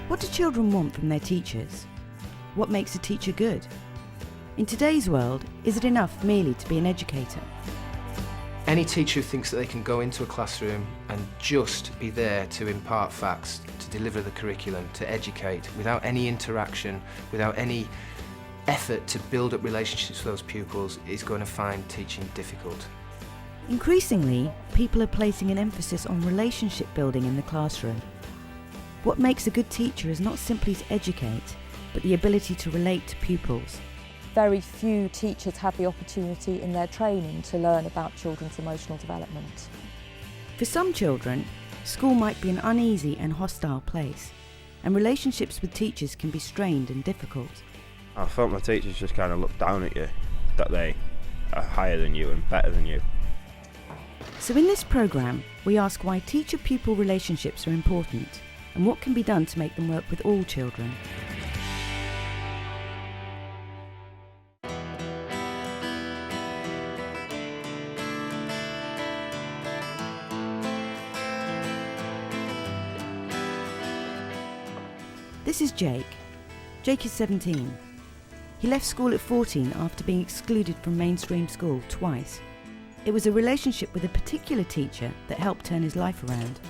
What do children want from their teachers? What makes a teacher good? In today's world, is it enough merely to be an educator? Any teacher who thinks that they can go into a classroom and just be there to impart facts, to deliver the curriculum, to educate, without any interaction, without any effort to build up relationships with those pupils, is going to find teaching difficult. Increasingly, people are placing an emphasis on relationship building in the classroom. What makes a good teacher is not simply to educate, but the ability to relate to pupils. Very few teachers have the opportunity in their training to learn about children's emotional development. For some children, school might be an uneasy and hostile place, and relationships with teachers can be strained and difficult. I felt my teachers just kind of looked down at you, that they are higher than you and better than you. So in this programme, we ask why teacher-pupil relationships are important and what can be done to make them work with all children. This is Jake. Jake is 17. He left school at 14 after being excluded from mainstream school twice. It was a relationship with a particular teacher that helped turn his life around.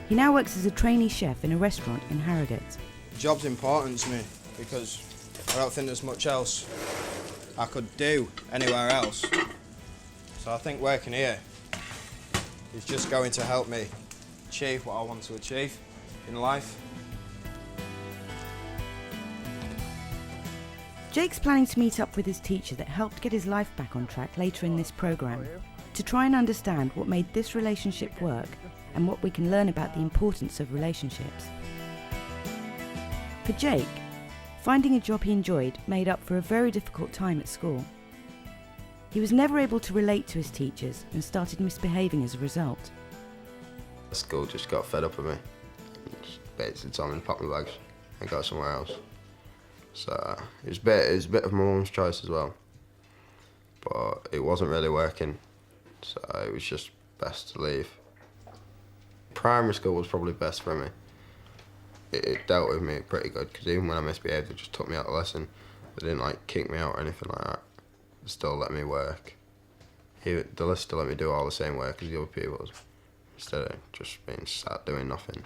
He now works as a trainee chef in a restaurant in Harrogate. The job's important to me because I don't think there's much else I could do anywhere else. So I think working here is just going to help me achieve what I want to achieve in life. Jake's planning to meet up with his teacher that helped get his life back on track later in this programme, to try and understand what made this relationship work and what we can learn about the importance of relationships. For Jake, finding a job he enjoyed made up for a very difficult time at school. He was never able to relate to his teachers and started misbehaving as a result. The school just got fed up with me. Basically told me to pack my bags and go somewhere else. So it was a bit of my mum's choice as well, but it wasn't really working, so it was just best to leave. Primary school was probably best for me. It dealt with me pretty good, because even when I misbehaved, they just took me out of the lesson. They didn't like kick me out or anything like that. They still let me work. They still let me do all the same work as the other pupils, instead of just being sat doing nothing.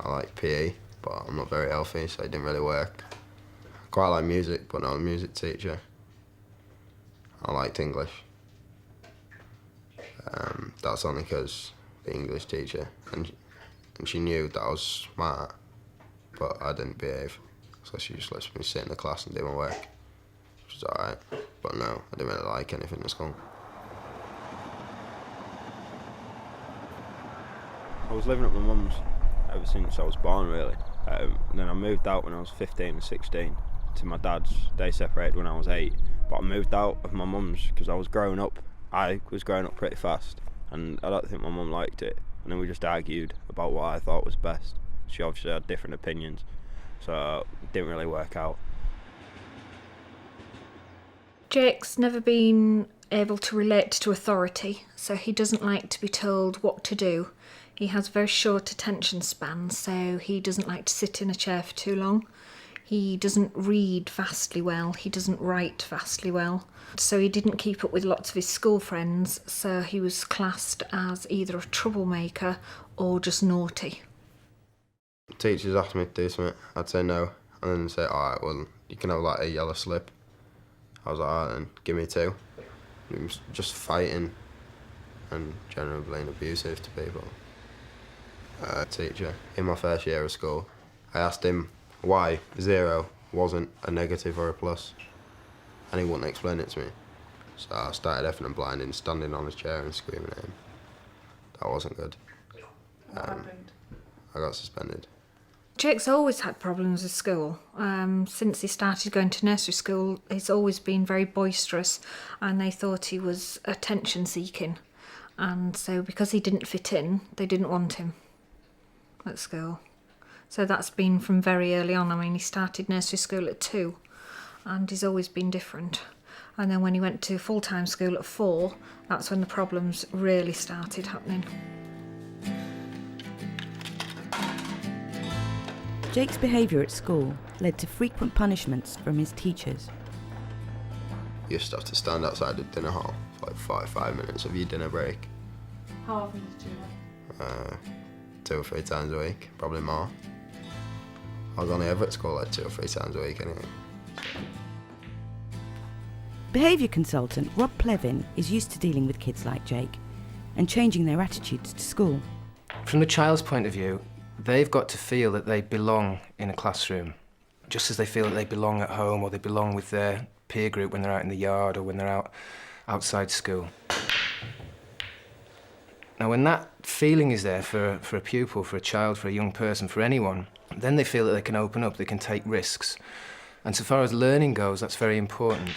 I like PE, but I'm not very healthy, so it didn't really work. I quite like music, but not a music teacher. I liked English. That's only because the English teacher, and she knew that I was smart, but I didn't behave. So she just lets me sit in the class and do my work, which was alright. But no, I didn't really like anything at school. I was living at my mum's ever since I was born, really. Then I moved out when I was 15 and 16 to my dad's. They separated when I was 8, but I moved out of my mum's because I was growing up. I was growing up pretty fast, and I don't think my mum liked it. And then we just argued about what I thought was best. She obviously had different opinions, so it didn't really work out. Jake's never been able to relate to authority, so he doesn't like to be told what to do. He has a very short attention span, so he doesn't like to sit in a chair for too long. He doesn't read vastly well, he doesn't write vastly well. So he didn't keep up with lots of his school friends, so he was classed as either a troublemaker or just naughty. Teachers asked me to do something, I'd say no, and then say, alright, well, you can have like a yellow slip. I was like, alright then, give me 2. It was just fighting and generally being abusive to people. Teacher, in my first year of school, I asked him why 0 wasn't a negative or a plus, and he wouldn't explain it to me. So I started effing and blinding, standing on his chair and screaming at him. That wasn't good. What happened? I got suspended. Jake's always had problems with school. Since he started going to nursery school, he's always been very boisterous, and they thought he was attention seeking. And so because he didn't fit in, they didn't want him at school. So that's been from very early on. I mean, he started nursery school at 2, and he's always been different. And then when he went to full-time school at 4, that's when the problems really started happening. Jake's behaviour at school led to frequent punishments from his teachers. You used to have to stand outside the dinner hall for like 45 minutes of your dinner break. How often did you do that? 2 or 3 times a week, probably more. I was only ever at school like 2 or 3 times a week anyway. Behaviour consultant Rob Plevin is used to dealing with kids like Jake and changing their attitudes to school. From the child's point of view, they've got to feel that they belong in a classroom, just as they feel that they belong at home or they belong with their peer group when they're out in the yard or when they're outside school. Now, when that feeling is there for a pupil, for a child, for a young person, for anyone, then they feel that they can open up, they can take risks. And so far as learning goes, that's very important.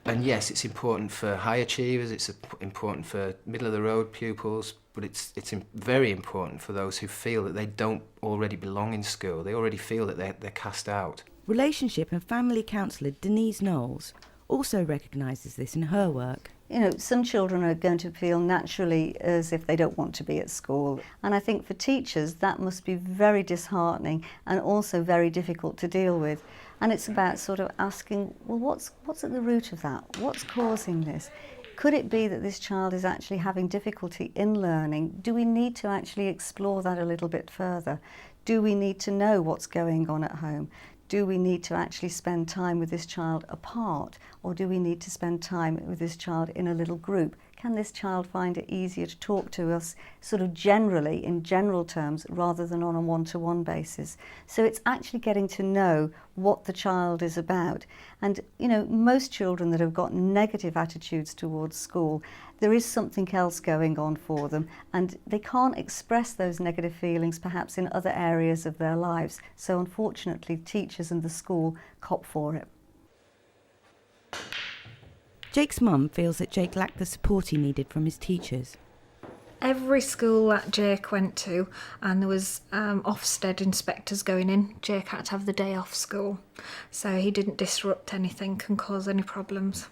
And yes, it's important for high achievers, it's important for middle-of-the-road pupils, but it's very important for those who feel that they don't already belong in school. They already feel that they're cast out. Relationship and family counsellor Denise Knowles also recognises this in her work. You know, some children are going to feel naturally as if they don't want to be at school. And I think for teachers, that must be very disheartening and also very difficult to deal with. And it's about sort of asking, well, what's at the root of that? What's causing this? Could it be that this child is actually having difficulty in learning? Do we need to actually explore that a little bit further? Do we need to know what's going on at home? Do we need to actually spend time with this child apart, or do we need to spend time with this child in a little group? Can this child find it easier to talk to us sort of generally, in general terms, rather than on a one-to-one basis? So it's actually getting to know what the child is about. And, you know, most children that have got negative attitudes towards school, there is something else going on for them, and they can't express those negative feelings perhaps in other areas of their lives. So unfortunately, teachers and the school cop for it. Jake's mum feels that Jake lacked the support he needed from his teachers. Every school that Jake went to, and there was Ofsted inspectors going in, Jake had to have the day off school, so he didn't disrupt anything and cause any problems.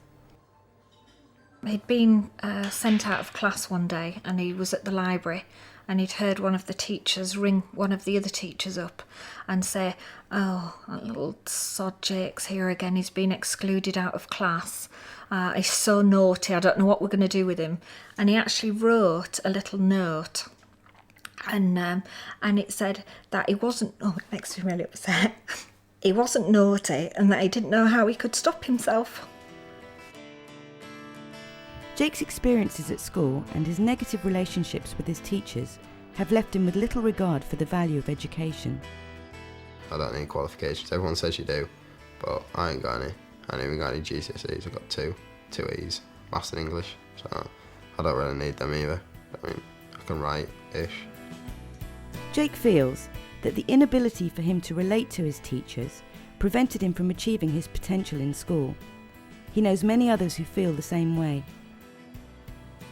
He'd been sent out of class one day, and he was at the library, and he'd heard one of the teachers ring one of the other teachers up and say, "Oh, that little sod Jake's here again, he's been excluded out of class. He's so naughty, I don't know what we're going to do with him." And he actually wrote a little note, and it said that he wasn't, oh, it makes me really upset, he wasn't naughty and that he didn't know how he could stop himself. Jake's experiences at school and his negative relationships with his teachers have left him with little regard for the value of education. I don't need qualifications. Everyone says you do, but I ain't got any. I ain't even got any GCSEs. I've got two E's, maths and English, so I don't really need them either. I mean, I can write-ish. Jake feels that the inability for him to relate to his teachers prevented him from achieving his potential in school. He knows many others who feel the same way.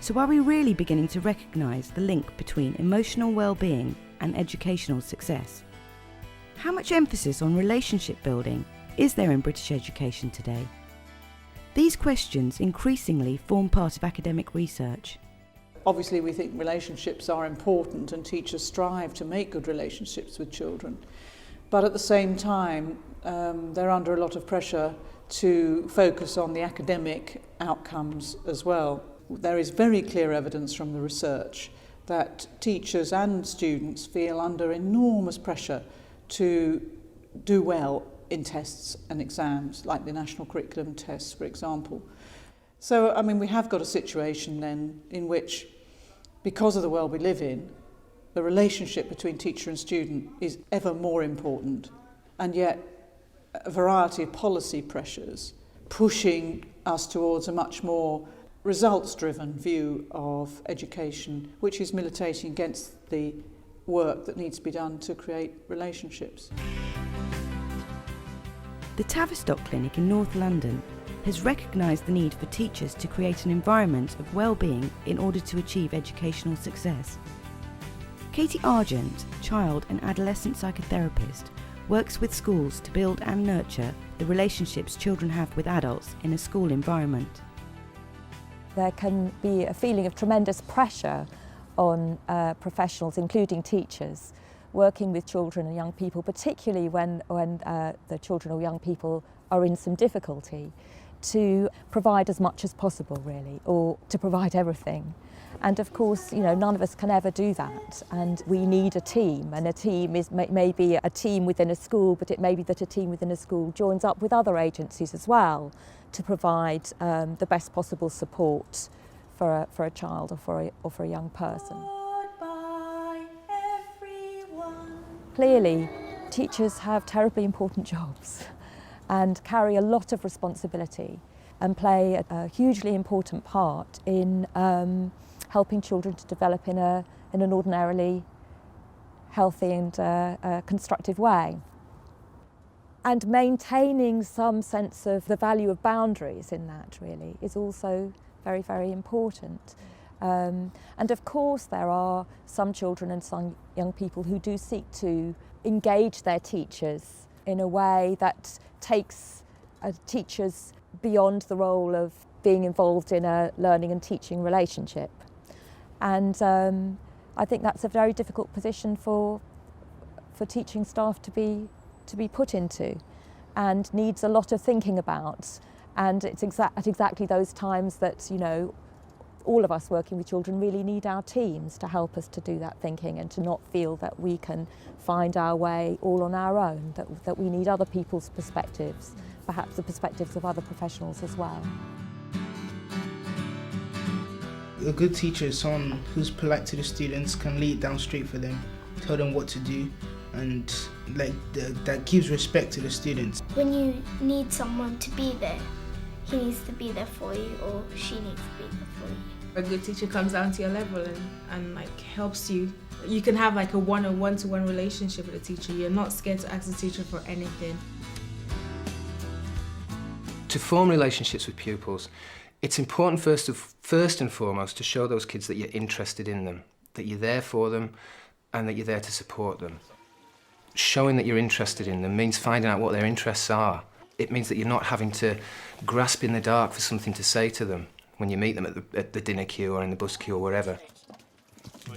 So are we really beginning to recognise the link between emotional well-being and educational success? How much emphasis on relationship building is there in British education today? These questions increasingly form part of academic research. Obviously, we think relationships are important and teachers strive to make good relationships with children. But at the same time, they're under a lot of pressure to focus on the academic outcomes as well. There is very clear evidence from the research that teachers and students feel under enormous pressure to do well in tests and exams, like the national curriculum tests, for example. So, I mean, we have got a situation then in which, because of the world we live in, the relationship between teacher and student is ever more important, and yet a variety of policy pressures pushing us towards a much more results-driven view of education, which is militating against the work that needs to be done to create relationships. The Tavistock Clinic in North London has recognised the need for teachers to create an environment of well-being in order to achieve educational success. Katie Argent, child and adolescent psychotherapist, works with schools to build and nurture the relationships children have with adults in a school environment. There can be a feeling of tremendous pressure on professionals, including teachers, working with children and young people, particularly when the children or young people are in some difficulty, to provide as much as possible, really, or to provide everything. And of course, none of us can ever do that, and we need a team, and a team may be a team within a school, but it may be that a team within a school joins up with other agencies as well to provide the best possible support for a child or for a young person. Clearly, teachers have terribly important jobs and carry a lot of responsibility and play a hugely important part in helping children to develop in an ordinarily healthy and constructive way. And maintaining some sense of the value of boundaries in that, really, is also very, very important. And of course there are some children and some young people who do seek to engage their teachers in a way that takes teachers beyond the role of being involved in a learning and teaching relationship. And I think that's a very difficult position for teaching staff to be put into, and needs a lot of thinking about. And it's at exactly those times that, all of us working with children really need our teams to help us to do that thinking, and to not feel that we can find our way all on our own, that we need other people's perspectives, perhaps the perspectives of other professionals as well. A good teacher is someone who's polite to the students, can lay it down straight for them, tell them what to do, and that gives respect to the students. When you need someone to be there, he needs to be there for you, or she needs to be there for you. A good teacher comes down to your level and helps you. You can have a one-to-one relationship with a teacher. You're not scared to ask the teacher for anything. To form relationships with pupils, it's important first and foremost to show those kids that you're interested in them, that you're there for them, and that you're there to support them. Showing that you're interested in them means finding out what their interests are. It means that you're not having to grasp in the dark for something to say to them when you meet them at the dinner queue or in the bus queue or wherever.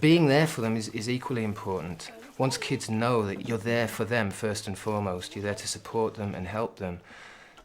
Being there for them is equally important. Once kids know that you're there for them first and foremost, you're there to support them and help them,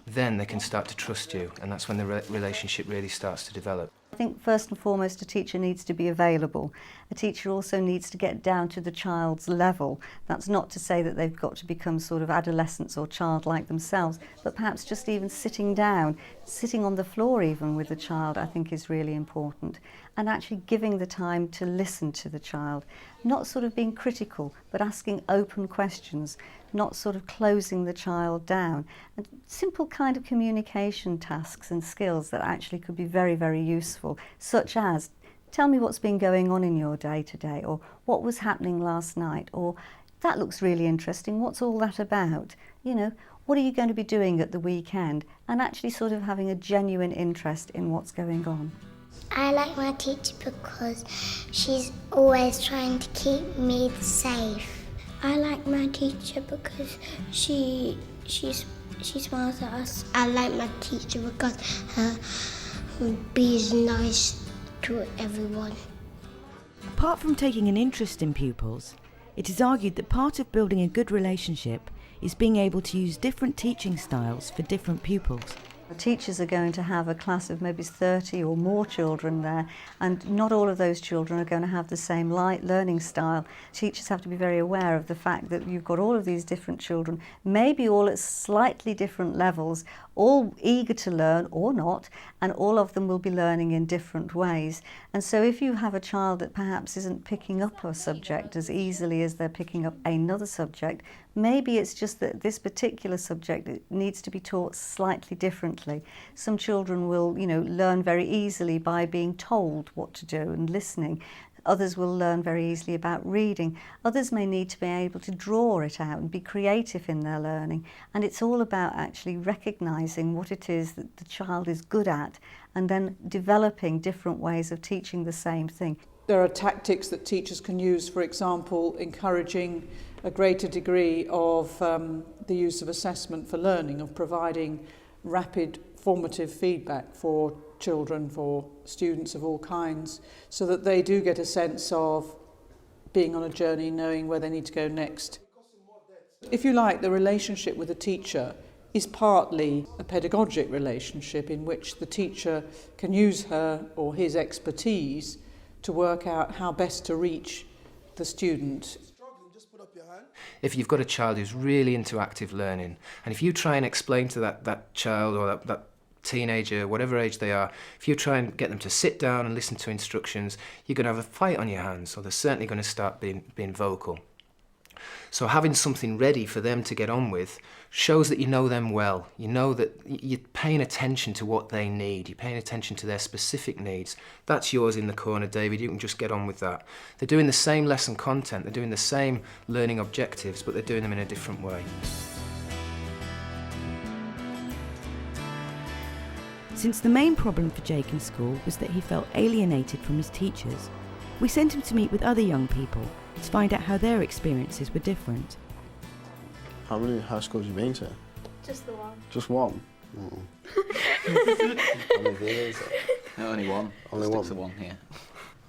then they can start to trust you, and that's when the relationship really starts to develop. I think first and foremost a teacher needs to be available. A teacher also needs to get down to the child's level. That's not to say that they've got to become sort of adolescents or childlike themselves, but perhaps just even sitting down, sitting on the floor even with the child, I think is really important. And actually giving the time to listen to the child, not sort of being critical, but asking open questions, not sort of closing the child down. And simple kind of communication tasks and skills that actually could be very, very useful, such as, tell me what's been going on in your day today, or what was happening last night, or that looks really interesting, what's all that about? What are you going to be doing at the weekend? And actually sort of having a genuine interest in what's going on. I like my teacher because she's always trying to keep me safe. I like my teacher because she smiles at us. I like my teacher because she's nice to everyone. Apart from taking an interest in pupils, it is argued that part of building a good relationship is being able to use different teaching styles for different pupils. The teachers are going to have a class of maybe 30 or more children there, and not all of those children are going to have the same learning style. Teachers have to be very aware of the fact that you've got all of these different children, maybe all at slightly different levels, all eager to learn or not, and all of them will be learning in different ways. And so if you have a child that perhaps isn't picking up a subject as easily as they're picking up another subject, maybe it's just that this particular subject needs to be taught slightly differently. Some children will, learn very easily by being told what to do and listening. Others will learn very easily about reading. Others may need to be able to draw it out and be creative in their learning. And it's all about actually recognising what it is that the child is good at and then developing different ways of teaching the same thing. There are tactics that teachers can use, for example, encouraging a greater degree of the use of assessment for learning, of providing rapid formative feedback for children, for students of all kinds, so that they do get a sense of being on a journey, knowing where they need to go next. If you like, the relationship with a teacher is partly a pedagogic relationship in which the teacher can use her or his expertise to work out how best to reach the student. If you've got a child who's really into active learning, and if you try and explain to that child or that teenager, whatever age they are, if you try and get them to sit down and listen to instructions, you're going to have a fight on your hands, or they're certainly going to start being vocal. So having something ready for them to get on with shows that you know them well. You know that you're paying attention to what they need. You're paying attention to their specific needs. That's yours in the corner, David. You can just get on with that. They're doing the same lesson content. They're doing the same learning objectives, but they're doing them in a different way. Since the main problem for Jake in school was that he felt alienated from his teachers, we sent him to meet with other young people to find out how their experiences were different. How many high schools have you been to? Just the one. Just one? How many years? No, only one. Only Stick one? to one, yeah.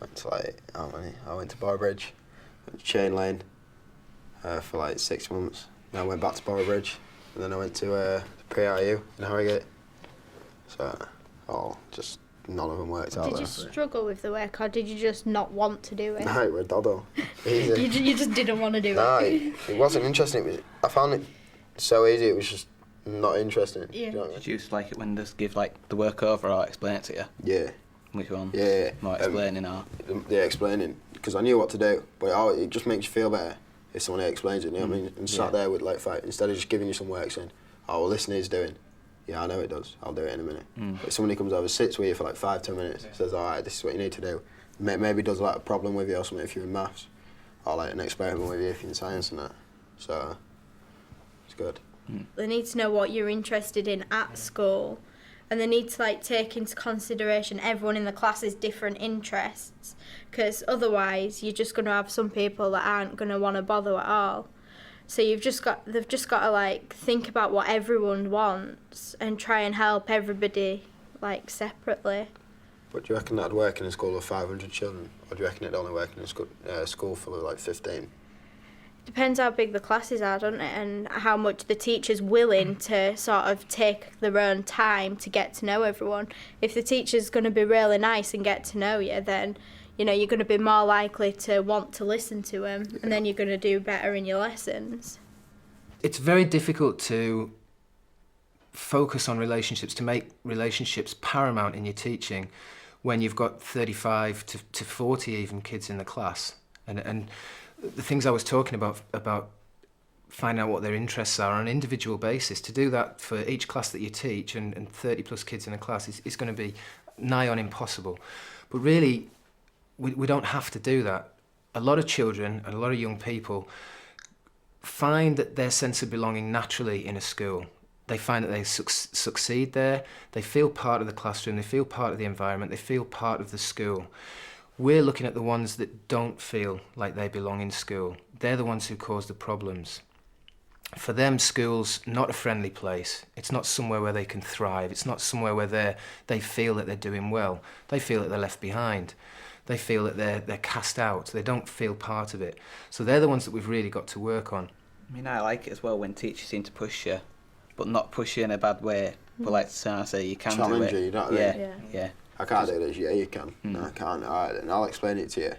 Went to how many? I went to Boroughbridge, went to Chain Lane for 6 months. Then I went back to Boroughbridge, and then I went to pre-RU in Harrogate. So, just none of them worked out Did there. you struggle with the work, or did you just not want to do it? No, it was dodo. Easy. You just didn't want to do No, it? it wasn't interesting. I found it so easy, it was just not interesting. Yeah. You know what I mean? Did you like it when they give the work over or explain it to you? Yeah. Which one? Yeah. More explaining or? Yeah, explaining. Because I knew what to do, but it just makes you feel better if someone explains it, you know what I mean? And sat there with fight, instead of just giving you some work saying, oh, well, this needs doing. Yeah, I know it does. I'll do it in a minute. But if somebody comes over, sits with you for 5-10 minutes, says, all right, this is what you need to do. Maybe does a problem with you or something if you're in maths, or an experiment with you if you're in science and that. So it's good. They need to know what you're interested in at school, and they need to take into consideration everyone in the class's different interests, because otherwise you're just going to have some people that aren't going to want to bother at all. So they've just got to think about what everyone wants and try and help everybody separately. But do you reckon that'd work in a school of 500 children, or do you reckon it'd only work in a school full of 15? Depends how big the classes are, doesn't it, and how much the teacher's willing to sort of take their own time to get to know everyone. If the teacher's going to be really nice and get to know you, then you're going to be more likely to want to listen to them, and then you're going to do better in your lessons. It's very difficult to focus on relationships, to make relationships paramount in your teaching when you've got 35 to 40 even kids in the class. And the things I was talking about finding out what their interests are on an individual basis, to do that for each class that you teach and 30 plus kids in a class is going to be nigh on impossible. But really, we don't have to do that. A lot of children and a lot of young people find that their sense of belonging naturally in a school. They find that they succeed there, they feel part of the classroom, they feel part of the environment, they feel part of the school. We're looking at the ones that don't feel like they belong in school. They're the ones who cause the problems. For them, school's not a friendly place. It's not somewhere where they can thrive. It's not somewhere where they feel that they're doing well. They feel that they're left behind. They feel that they're cast out. They don't feel part of it. So they're the ones that we've really got to work on. I mean, I like it as well when teachers seem to push you, but not push you in a bad way. But say you can challenge do it. You, don't they? Yeah. I can't do this. Yeah, you can. No, I can't. All right, then I'll explain it to you,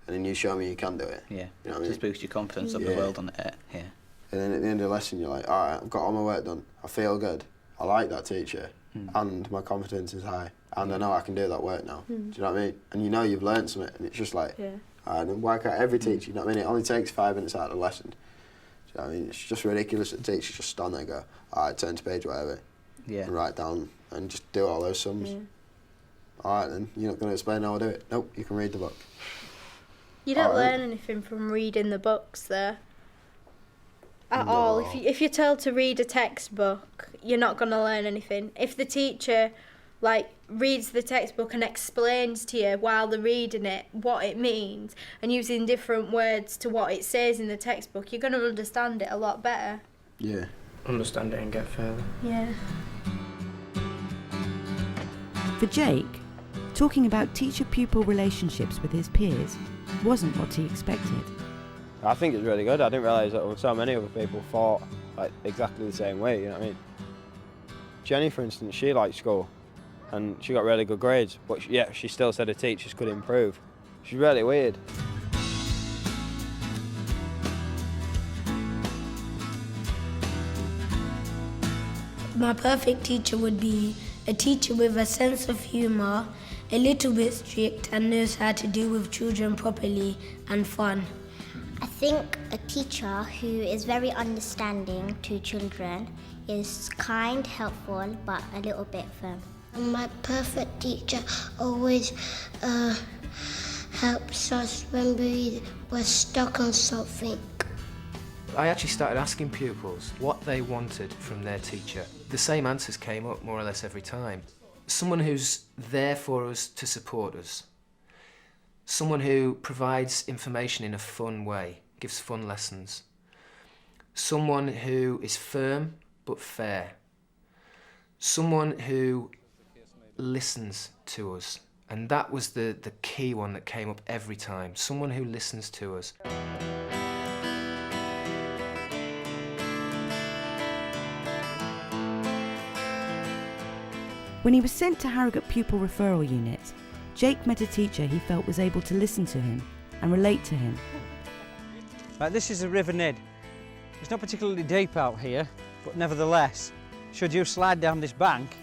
and then you show me you can do it. Yeah. You know what Just boost your confidence of the world on it. Yeah. And then at the end of the lesson, you're like, all right, I've got all my work done. I feel good. I like that teacher, and my confidence is high, and I know I can do that work now. Do you know what I mean? And you know you've learned something, and it's just all right, then work out every teacher. You know what I mean? It only takes 5 minutes out of the lesson. Do you know what I mean? It's just ridiculous that teachers just stand there and go, all right, turn to page whatever, and write down and just do all those sums. Yeah. All right, then you're not going to explain how I do it. Nope, you can read the book. You don't learn anything from reading the books, though. At all. If you're told to read a textbook, you're not going to learn anything. If the teacher reads the textbook and explains to you while they're reading it what it means and using different words to what it says in the textbook, you're going to understand it a lot better. Yeah. Understand it and get further. Yeah. For Jake, talking about teacher-pupil relationships with his peers wasn't what he expected. I think it's really good. I didn't realise that so many other people thought like exactly the same way, you know what I mean? Jenny, for instance, she liked school and she got really good grades, but she still said her teachers could improve. She's really weird. My perfect teacher would be a teacher with a sense of humour, a little bit strict and knows how to deal with children properly and fun. I think a teacher who is very understanding to children, is kind, helpful, but a little bit firm. My perfect teacher always helps us when we were stuck on something. I actually started asking pupils what they wanted from their teacher. The same answers came up more or less every time. Someone who's there for us to support us. Someone who provides information in a fun way, gives fun lessons. Someone who is firm but fair. Someone who listens to us. And that was the key one that came up every time. Someone who listens to us. When he was sent to Harrogate Pupil Referral Unit, Jake met a teacher he felt was able to listen to him and relate to him. This is the River Nid. It's not particularly deep out here, but nevertheless, should you slide down this bank,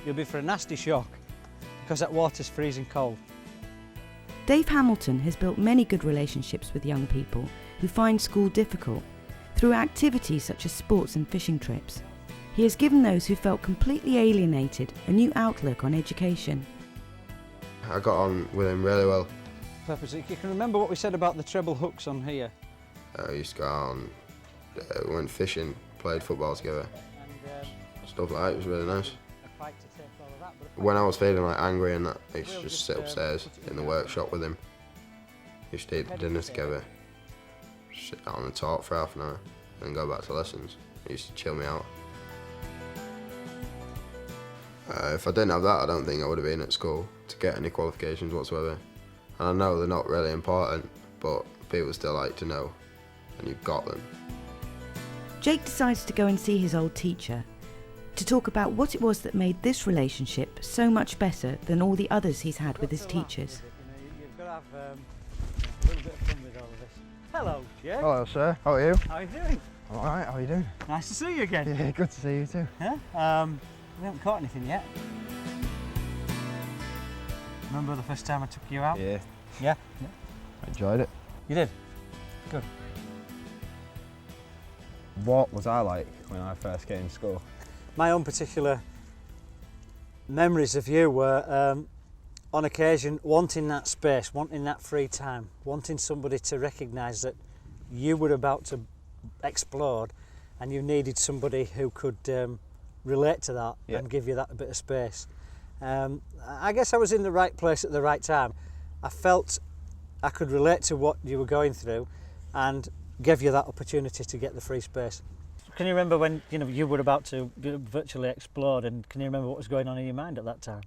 you'll be for a nasty shock, because that water's freezing cold. Dave Hamilton has built many good relationships with young people who find school difficult through activities such as sports and fishing trips. He has given those who felt completely alienated a new outlook on education. I got on with him really well. You can remember what we said about the treble hooks on here. We used to go out and we went fishing, played football together. Stuff like that, it was really nice. When I was feeling like angry and that, I used to just sit upstairs in the workshop with him. We used to eat dinner together, sit down and talk for half an hour, and then go back to lessons. He used to chill me out. If I didn't have that, I don't think I would have been at school to get any qualifications whatsoever. And I know they're not really important, but people still like to know, and you've got them. Jake decides to go and see his old teacher to talk about what it was that made this relationship so much better than all the others he's had with his teachers. You've got to have a little bit of fun with all of this. Hello, Jake. Hello, sir. How are you? How are you doing? I'm all right. How are you doing? Nice to see you again. Yeah, good to see you too. Yeah? We haven't caught anything yet. Remember the first time I took you out? Yeah. Yeah? I enjoyed it. You did? Good. What was I like when I first came to school? My own particular memories of you were, on occasion, wanting that space, wanting that free time, wanting somebody to recognise that you were about to explode and you needed somebody who could relate to that and give you that bit of space. I guess I was in the right place at the right time. I felt I could relate to what you were going through and gave you that opportunity to get the free space. Can you remember when you were about to virtually explode, and can you remember what was going on in your mind at that time?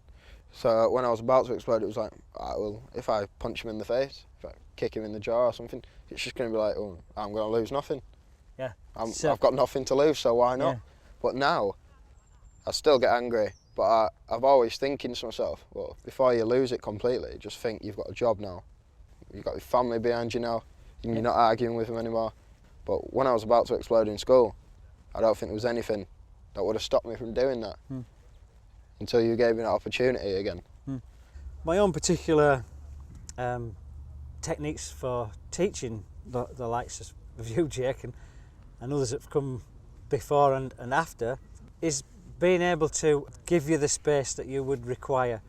So when I was about to explode, it was like, well, if I punch him in the face, if I kick him in the jaw or something, it's just going to be like, oh, I'm going to lose nothing. Yeah. I've got nothing to lose, so why not? Yeah. But now, I still get angry, but I've always thinking to myself, well, before you lose it completely, just think you've got a job now. You've got your family behind you now, and you're not arguing with them anymore. But when I was about to explode in school, I don't think there was anything that would have stopped me from doing that until you gave me that opportunity again. My own particular techniques for teaching the likes of you, Jake, and others that have come before and after, is being able to give you the space that you would require.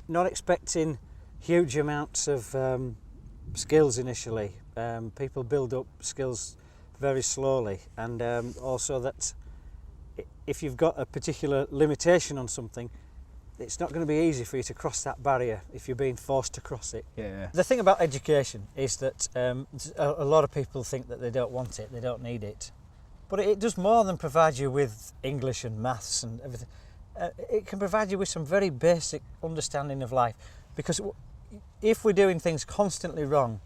Not expecting huge amounts of skills initially. People build up skills very slowly, and also that if you've got a particular limitation on something, it's not going to be easy for you to cross that barrier if you're being forced to cross it. Yeah. The thing about education is that a lot of people think that they don't want it, they don't need it. But it does more than provide you with English and maths and everything. It can provide you with some very basic understanding of life, because if we're doing things constantly wrong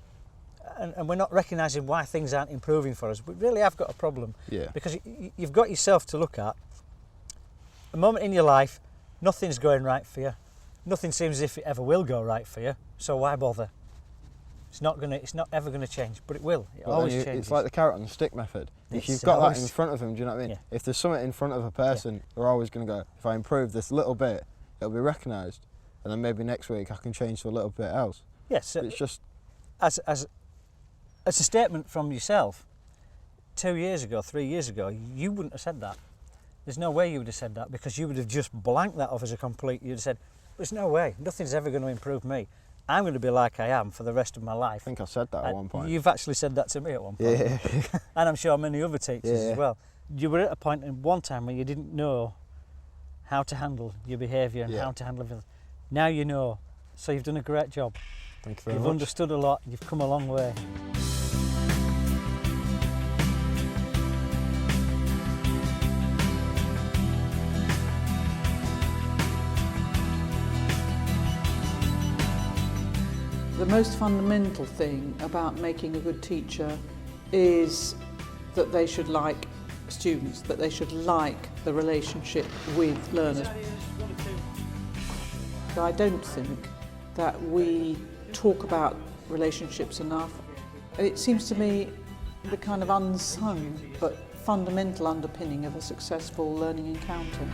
and we're not recognising why things aren't improving for us, we really have got a problem. Yeah. Because you've got yourself to look at. A moment in your life, nothing's going right for you. Nothing seems as if it ever will go right for you, so why bother? It's not ever gonna change, but it will. It always changes. It's like the carrot and the stick method. If you've got that in front of them, do you know what I mean? Yeah. If there's something in front of a person, they're always gonna go, if I improve this little bit, it'll be recognised, and then maybe next week I can change to a little bit else. Yes, it's just as a statement from yourself. 2 years ago, 3 years ago, you wouldn't have said that. There's no way you would have said that, because you would have just blanked that off as a complete. You'd have said, there's no way, nothing's ever going to improve me. I'm going to be like I am for the rest of my life. I think I said that at one point. You've actually said that to me at one point. Yeah. And I'm sure many other teachers as well. You were at a point in one time where you didn't know how to handle your behaviour and how to handle everything. Now you know, so you've done a great job. Thank you very much. You've understood a lot, you've come a long way. The most fundamental thing about making a good teacher is that they should like students, that they should like the relationship with learners. I don't think that we talk about relationships enough. It seems to me the kind of unsung but fundamental underpinning of a successful learning encounter.